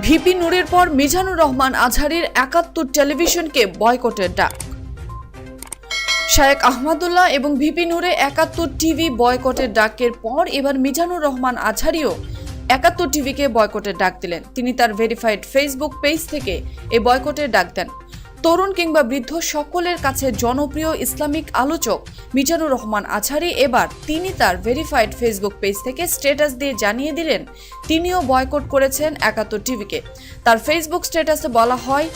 VP নূরের পর মিজানুর রহমান আজহারীর ৭১ টেলিভিশনকে বয়কটের ডাক। শায়েখ আহমদুল্লাহ এবং ভিপি নূরে ৭১ টিভি বয়কটের ডাকের পর এবার মিজানুর রহমান আজহারীও ৭১ টিভিকে বয়কটের ডাক দিলেন। তিনি তার ভেরিফাইড ফেসবুক পেজ থেকে এই বয়কটের ডাক দেন। তরুণ কিংবা বৃদ্ধ সকলের কাছে জনপ্রিয় ইসলামিক আলোচক মিজানুর রহমান আজহারী এবার তিনি তার ভেরিফাইড ফেসবুক পেজ থেকে স্ট্যাটাস দিয়ে জানিয়ে দিলেন তিনিও বয়কট করেছেন ৭১ টিভিকে। তার ফেসবুক স্ট্যাটাসে বলা হয়,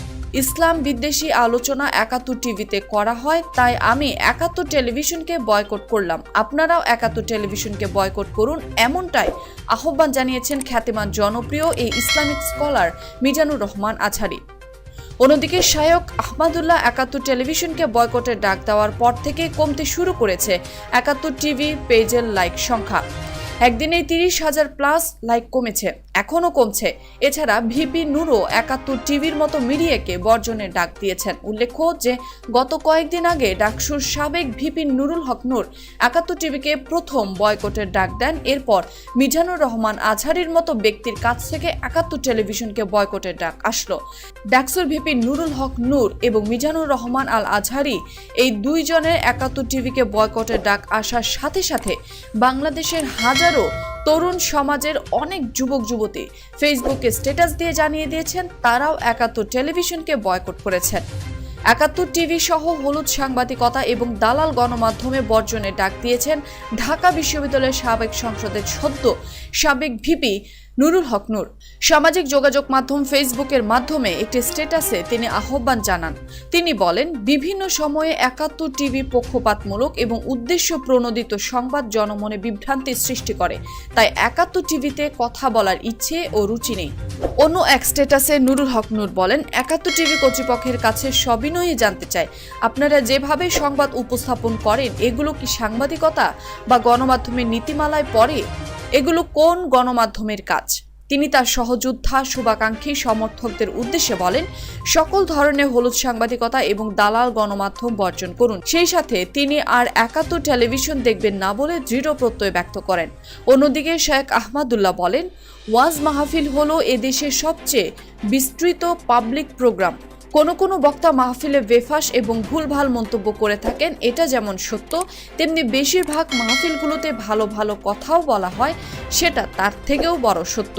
ইসলাম বিদ্বেষী আলোচনা ৭১ টিভিতে করা হয়, তাই আমি ৭১ টেলিভিশনকে বয়কট করলাম। আপনারাও ৭১ টেলিভিশনকে বয়কট করুন, এমনটাই আহ্বান জানিয়েছেন খ্যাতিমান জনপ্রিয় এই ইসলামিক স্কলার মিজানুর রহমান আজহারী। অন্যদিকে শায়েখ আহমদুল্লাহ ৭১ টেলিভিশনকে বয়কটের ডাক দেওয়ার পর থেকে কমতে শুরু করেছে ৭১ টিভি পেজের লাইক সংখ্যা। একদিনে ৩০,০০০ প্লাস লাইক কমেছে, এখনও কমছে। এছাড়া ভিপি নূরও ৭১ টিভির মতো মিডিয়াকে বর্জনের ডাক দিয়েছেন। উল্লেখ্য যে গত কয়েকদিন আগে ডাকসুর সাবেক ভিপি নুরুল হক নূর ৭১ টিভিকে প্রথম বয়কটের ডাক দেন। এরপর মিজানুর রহমান আজহারীর মতো ব্যক্তির কাছ থেকে ৭১ টেলিভিশনকে বয়কটের ডাক আসলো। ডাকসুর ভিপি নুরুল হক নূর এবং মিজানুর রহমান আল আজহারী এই দুইজনের ৭১ টিভিকে বয়কটের ডাক আসার সাথে সাথে বাংলাদেশের হাজারো তরুণ সমাজের অনেক যুবক যুবতী ফেসবুকে স্ট্যাটাস দিয়ে জানিয়ে দিয়েছেন তারাও ৭১ টেলিভিশনকে বয়কট করেছেন। ৭১ টিভি সহ হলুদ সাংবাদিকতা এবং দালাল গণমাধ্যমে বর্জনের ডাক দিয়েছেন ঢাকা বিশ্ববিদ্যালয়ের সাবেক সংসদের সদ্য সাবেক ভিপি নুরুল হক নূর। সামাজিক যোগাযোগ মাধ্যম ফেসবুকের মাধ্যমে একটি স্ট্যাটাসে তিনি আহ্বান জানান। তিনি বলেন, বিভিন্ন সময়ে ৭১ টিভি পক্ষপাতমূলক এবং উদ্দেশ্য প্রণোদিত সংবাদ জনমনে বিভ্রান্তি সৃষ্টি করে, তাই ৭১ টিভিতে কথা বলার ইচ্ছে ও রুচি নেই। অন্য এক স্ট্যাটাসে নুরুল হক নূর বলেন, ৭১ টিভি কর্তৃপক্ষের কাছে সবিনয়ে জানতে চাই, আপনারা যেভাবে সংবাদ উপস্থাপন করেন এগুলো কি সাংবাদিকতা বা গণমাধ্যমের নীতিমালায় পড়ে? এগুলো কোন গণমাধ্যমের কাজ? তিনি তার সহযোদ্ধা শুভাকাঙ্ক্ষী সমর্থকদের উদ্দেশ্যে বলেন, সকল ধরনের হলুদ সাংবাদিকতা এবং দালাল গণমাধ্যম বর্জন করুন। সেই সাথে তিনি আর ৭১ টেলিভিশন দেখবেন না বলে দৃঢ় প্রত্যয় ব্যক্ত করেন। অন্যদিকে শায়েখ আহমদুল্লাহ বলেন, ওয়াজ মাহফিল হলো এদেশের সবচেয়ে বিস্তৃত পাবলিক প্রোগ্রাম। কোনো বক্তা মাহফিলে বেফাস এবং ভুলভাল মন্তব্য করে থাকেন, এটা যেমন সত্য তেমনি বেশিরভাগ মাহফিলগুলোতে ভালো ভালো কথাও বলা হয়, সেটা তার থেকেও বড় সত্য।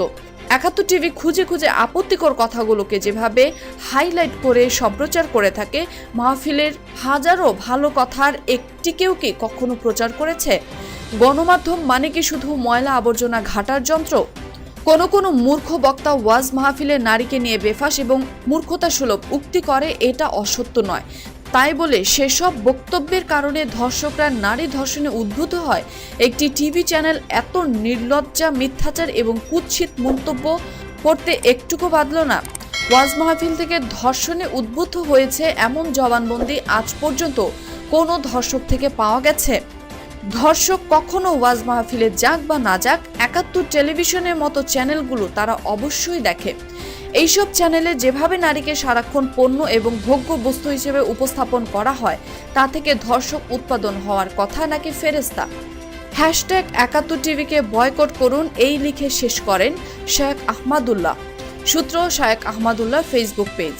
৭১ টিভি খুঁজে খুঁজে আপত্তিকর কথাগুলোকে যেভাবে হাইলাইট করে সম্প্রচার করে থাকে, মাহফিলের হাজারো ভালো কথার একটিকেও কি কখনো প্রচার করেছে? গণমাধ্যম মানে কি শুধু ময়লা আবর্জনা ঘাটার যন্ত্র? কোনো মূর্খ বক্তা ওয়াজ মাহফিলে নারীকে নিয়ে বেফাস এবং মূর্খতা সুলভ উক্তি করে, এটা অসত্য নয়। তাই বলে সেসব বক্তব্যের কারণে ধর্ষকরা নারী ধর্ষণে উদ্বুদ্ধ হয়? একটি টিভি চ্যানেল এত নির্লজ্জা, মিথ্যাচার এবং কুৎসিত মন্তব্য করতে একটুকু বাধল না? ওয়াজ মাহফিল থেকে ধর্ষণে উদ্বুদ্ধ হয়েছে এমন জবানবন্দি আজ পর্যন্ত কোনো ধর্ষক থেকে পাওয়া গেছে? ধর্ষক কখনো ওয়াজ মাহফিলে যাক বা না যাক, ৭১ টেলিভিশনের মতো চ্যানেলগুলো তারা অবশ্যই দেখে। এইসব চ্যানেলে যেভাবে নারীকে সারাক্ষণ পণ্য এবং ভোগ্য বস্তু হিসেবে উপস্থাপন করা হয়, তা থেকে ধর্ষক উৎপাদন হওয়ার কথা নাকি ফেরেস্তা। #৭১ টিভিকে বয়কট করুন এই লিখে শেষ করেন শায়েখ আহমদুল্লাহ। সূত্র শায়েখ আহমদুল্লাহ ফেসবুক পেজ।